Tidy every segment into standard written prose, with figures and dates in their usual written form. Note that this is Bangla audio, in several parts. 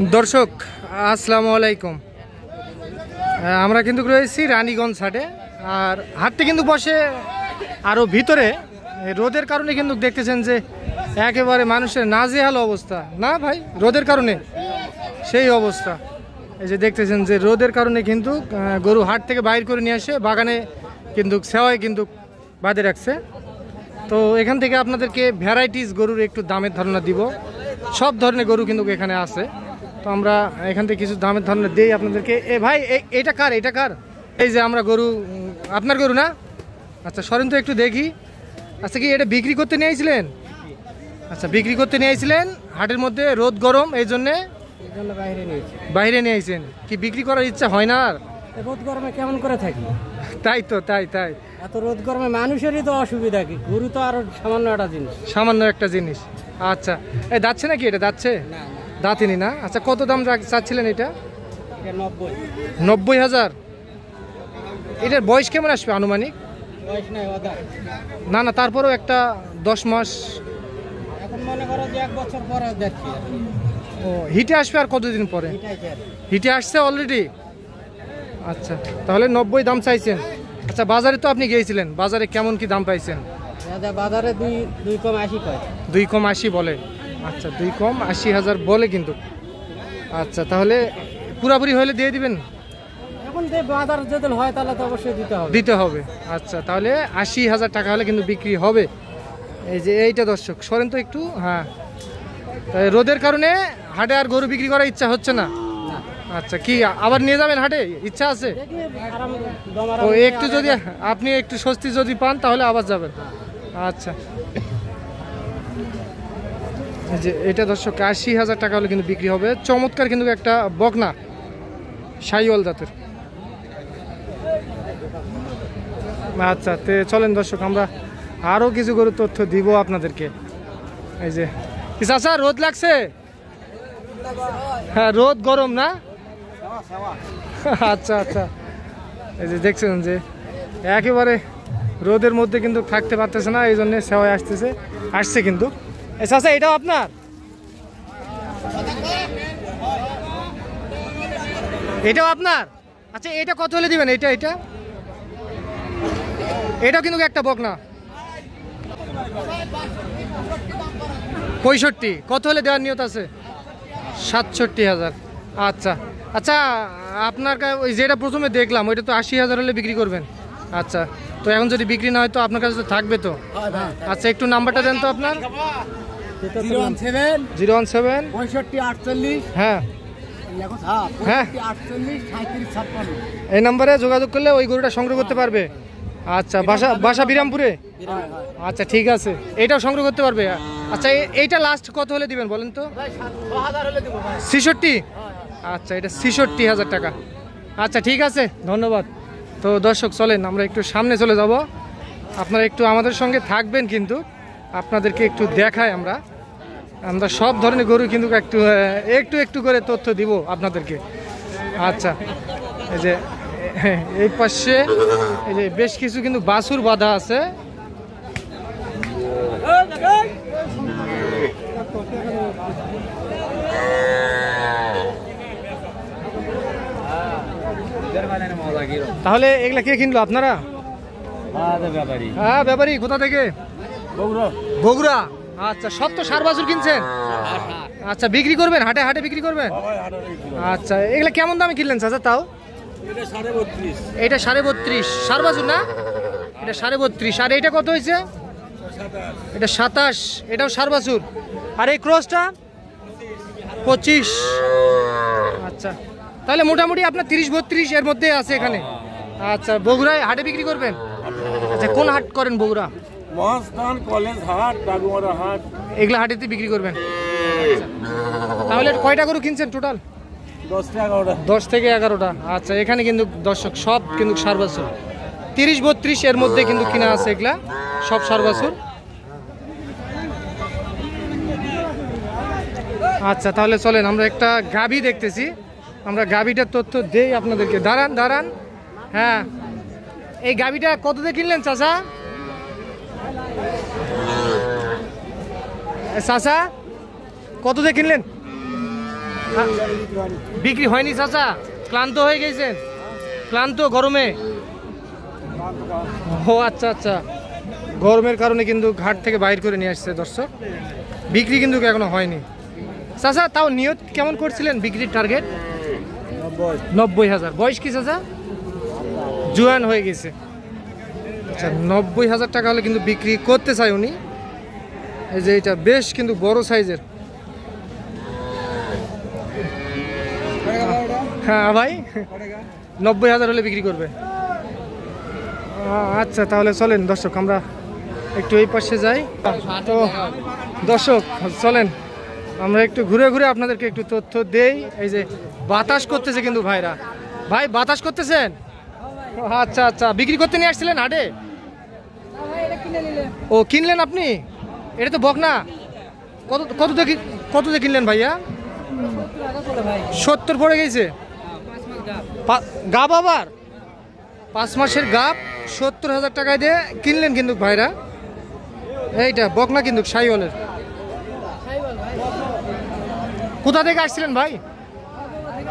দর্শক আসসালামু আলাইকুম। আমরা কিন্তু রয়েছি রানীগঞ্জ হাটে, আর হাটটি কিন্তু বসে আরও ভিতরে। রোদের কারণে কিন্তু দেখতেছেন যে একেবারে মানুষের নাজেহাল অবস্থা, না ভাই? রোদের কারণে সেই অবস্থা। এই যে দেখতেছেন যে রোদের কারণে কিন্তু গরু হাট থেকে বাইর করে নিয়ে আসে বাগানে কিন্তু সেওয়ায় কিন্তু বাঁধে রাখছে। তো এখান থেকে আপনাদেরকে ভ্যারাইটিস গরুর একটু দামের ধারণা দিব। সব ধরনের গরু কিন্তু এখানে আছে। তো আমরা এখান থেকে কিছু দামের ধারণা দিই আপনাদেরকে। ভাই এটা কার? এটা কার? এই যে আমরা গরু, আপনার গরু না? আচ্ছা সরেন তো একটু দেখি। আচ্ছা কি এটা বিক্রি করতে নিয়ে আইছিলেন? আচ্ছা বিক্রি করতে নিয়ে আইছিলেন হাটের মধ্যে, রোদ গরম এই জন্যে বাইরে নিয়ে আইছেন। কি বিক্রি করার ইচ্ছা হয় না? আর রোদ গরমে কেমন করে থাকি? তাই তো, তাই এত রোদ গরমে মানুষেরই তো অসুবিধা। কি গরু তো আর সামান্য একটা জিনিস। আচ্ছা এই দাচ্ছে নাকি? এটা দাচ্ছে? দাঁতিনি না? আচ্ছা কত দাম চাচ্ছিলেন এটা? 90,000। এটার বয়স কেমন আসবে আনুমানিক? না তারপরেও একটা 10 মাস। এখন মনে করো যে 1 বছর পরে দেখছি। ও হিটে আসবে আর কতদিন পরে? হিটে আসছে অলরেডি। আচ্ছা তাহলে 90 দাম চাইছেন। আচ্ছা বাজারে তো আপনি গিয়েছিলেন, বাজারে কেমন কি দাম পাইছেন? বাজারে 2 কম 80 কয়। 2 কম 80 বলে? আচ্ছা 2 কম 80,000 বলে কিন্তু। আচ্ছা তাহলে পুরাপুরি হলে দিয়ে দিবেন? এখন যে বাজার যদি হয় তাহলে তো অবশ্যই দিতে হবে। আচ্ছা তাহলে 80,000 টাকা হলে কিন্তু বিক্রি হবে। এই যে এইটা দর্শক সরেন তো একটু। হ্যাঁ তাই রোদের কারণে হাটে আর গরু বিক্রি করার ইচ্ছা হচ্ছে না। আচ্ছা কি আবার নিয়ে যাবেন হাটে? ইচ্ছা আছে? ও একটু যদি আপনি একটু স্বস্তি যদি পান তাহলে আবার যাবেন। আচ্ছা যে এটা দর্শক 80,000 টাকা হলে কিন্তু বিক্রি হবে। চমৎকার কিন্তু একটা বকনা শাহিওয়াল জাতের। আচ্ছা তে চলেন দর্শক আমরা আরও কিছু গরুর তথ্য দিব আপনাদেরকে। এই যে চাচা রোদ লাগছে? হ্যাঁ রোদ গরম না? আচ্ছা আচ্ছা এই যে দেখছেন যে একেবারে রোদের মধ্যে কিন্তু থাকতে পারতেছে না, এই জন্য সেওয়ায় আসছে কিন্তু। চাচা এটাও আপনার? এটাও আপনার? আচ্ছা এটা কত হলে দিবেন? এটাও কিন্তু একটা বকনা 65। কত হলে দেওয়ার নিয়ত আছে? 67,000। আচ্ছা আচ্ছা আপনার ওই যেটা প্রথমে দেখলাম ওইটা তো 80,000 হলে বিক্রি করবেন। আচ্ছা তো এখন যদি বিক্রি না হয় তো আপনার কাছে তো থাকবে তো। আচ্ছা একটু নাম্বারটা দেন তো আপনার। 017 65 হ্যাঁ হ্যাঁ এই নাম্বারে যোগাযোগ করলে ওই গরুটা সংগ্রহ করতে পারবে। আচ্ছা বাসা বিরামপুরে? আচ্ছা ঠিক আছে এইটাও সংগ্রহ করতে পারবে। আচ্ছা এইটা লাস্ট কত হলে দিবেন বলেন তো? 66। আচ্ছা এটা 66,000 টাকা। আচ্ছা ঠিক আছে ধন্যবাদ। তো দর্শক চলেন আমরা একটু সামনে চলে যাব, আপনারা একটু আমাদের সঙ্গে থাকবেন কিন্তু আপনাদেরকে একটু দেখাই। আমরা সব ধরনের গরু কিন্তু একটু করে তথ্য দিব আপনাদেরকে। আচ্ছা এই যে এই পাশে এই যে বেশ কিছু কিন্তু বাছুর বাঁধা আছে। তাহলে এগুলা কে কিনলো? আপনারা? হ্যাঁ ব্যাপারী। কোথা থেকে? বগুড়া। আচ্ছা সব তো সার বাছুর কিনছেন? আচ্ছা বিক্রি করবেন হাটে বিক্রি করবেন? আচ্ছা এগুলা কেমন দামে কিনলেন চাচা তাও? এটা 32.5 সার বাছুর না? এটা 32.5। আর এটা কত হয়েছে? এটা 27। এটাও সার বাছুর। আর এই ক্রসটা 25। আচ্ছা তাহলে মোটামুটি আপনার 30-32 এর মধ্যে আছে এখানে। আচ্ছা বগুড়ায় হাটে বিক্রি করবেন? আচ্ছা কোন হাট করেন বগুড়া? মহাস্থান, কলেজ হাট, ডাগুমারা হাট, এগুলা হাটেতে বিক্রি করবেন। তাহলে কয়টা গরু কিনছেন টোটাল? 10 থেকে 11টা। আচ্ছা এখানে কিন্তু দর্শক সব কিন্তু সার বাছুর 30-32 এর মধ্যে কিন্তু কিনা আছে এগুলা সব সার বাছুর। আচ্ছা তাহলে চলেন আমরা একটা গাভী দেখতেছি, আমরা গাভীটার তথ্য দেই আপনাদেরকে। দাঁড়ান। হ্যাঁ এই গাভীটা কত দিয়ে কিনলেন চাচা? চাচা কত দিয়ে কিনলেন? বিক্রি হয়নি চাচা? ক্লান্ত হয়ে গেছেন? ক্লান্ত গরমে? ও আচ্ছা আচ্ছা, গরমের কারণে কিন্তু ঘাট থেকে বাইর করে নিয়ে আসছে দর্শক। বিক্রি কিন্তু এখনো হয়নি। চাচা তাও নিয়ত কেমন করছিলেন বিক্রির টার্গেট? 90,000। বয়স কি চাচা? জোয়ান হয়ে গেছে। আচ্ছা, 90,000 টাকা হলে কিন্তু বিক্রি করতে চাই উনি। এই যে এটা বেশ কিন্তু বড় সাইজের। হ্যাঁ ভাই, 90,000 হলে বিক্রি করবে। আচ্ছা তাহলে চলেন দর্শক, আমরা একটু এই পাশে যাই। তো দর্শক চলেন আমরা একটু ঘুরে ঘুরে আপনাদেরকে একটু তথ্য দেই। এই যে বাতাস করতেছে কিন্তু ভাইরা। ভাই বাতাস করতেছেন? আচ্ছা আচ্ছা, বিক্রি করতে নিয়ে আসছিলেন হাটে? ও কিনলেন আপনি? এটা তো বকনা। কত দিয়ে কিনলেন ভাইয়া? 70 পড়ে গেছে। গাব আবার 5 মাসের গাব 70,000 টাকায় দিয়ে কিনলেন কিন্তু ভাইরা। এইটা বকনা কিন্তু শাহিওয়ালের। কোথা থেকে আসছিলেন ভাই?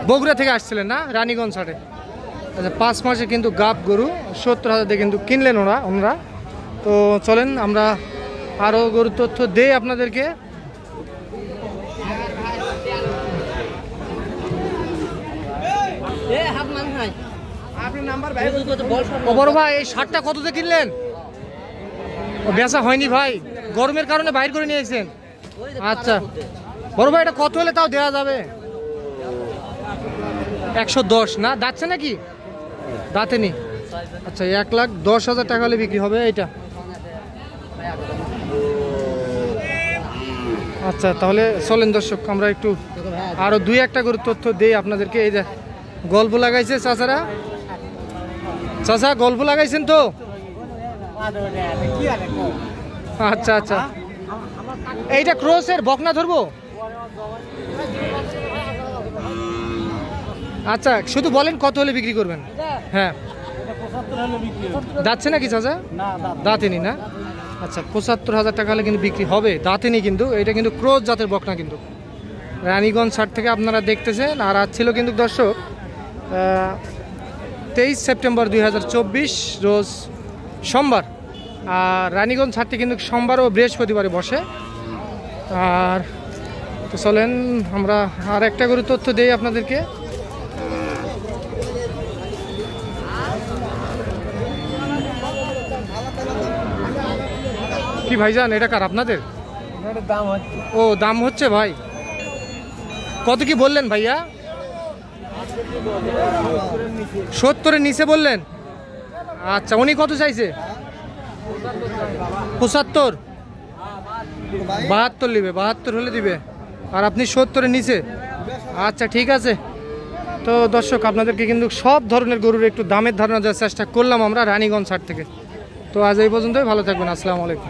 বগুড়া থেকে আসছিলেন না? রানীগঞ্জ হাটে। আচ্ছা, 5 মাসে কিন্তু গাব গরু 70,000 দিয়ে কিন্তু কিনলেন ওনারা। তো চলেন আমরা আরও গরুর তথ্য দেই আপনাদেরকে। ও বড় ভাই, এই শার্টটা কত দিয়ে কিনলেন? ও বেচা হয়নি ভাই, গরমের কারণে বাইর করে নিয়েছেন। আচ্ছা বড় ভাই, এটা কত হলে তাও দেওয়া যাবে? 110 না? দাঁতছে নাকি? দাঁতেনি। আচ্ছা, 1,10,000 টাকা হলে বিক্রি হবে এটা। আচ্ছা তাহলে চলেন দর্শক, আমরা একটু আরো 2-1টা গরুর তথ্য দেই আপনাদেরকে। এই যে গল্প লাগাইছে চাচারা। চাচা গল্প লাগাইছেন তো? আচ্ছা আচ্ছা, এইটা ক্রসের বকনা ধরবো? আচ্ছা শুধু বলেন কত হলে বিক্রি করবেন। হ্যাঁ, দাঁতছে নাকি চাচা? দাঁতেনি না? আচ্ছা, 75,000 টাকা হলে কিন্তু বিক্রি হবে। দাঁতেনি কিন্তু, এটা কিন্তু ক্রস জাতের বকনা কিন্তু। রানীগঞ্জ হাট থেকে আপনারা দেখতেছেন। আর আজ ছিল কিন্তু দর্শক 23 সেপ্টেম্বর 2024 রোজ সোমবার। আর রানীগঞ্জ হাটটি কিন্তু সোমবার ও বৃহস্পতিবারে বসে। আর তো চলেন আমরা আর একটা করে তথ্য দেই আপনাদেরকে। কি ভাইজান, এটা কার আপনাদের? ও দাম হচ্ছে ভাই, কত কি বললেন ভাইয়া? 70-এর নিচে বললেন? আচ্ছা, উনি কত চাইছে? 75? 72 নিবে? 72 হলে দিবে। আর আপনি 70-এর নিচে? আচ্ছা ঠিক আছে। তো দর্শক আপনাদেরকে কিন্তু সব ধরনের গরুর একটু দামের ধারণা দেওয়ার চেষ্টা করলাম আমরা রানীগঞ্জ হাট থেকে। তো আজ এই পর্যন্তই, ভালো থাকবেন, আসসালামু আলাইকুম।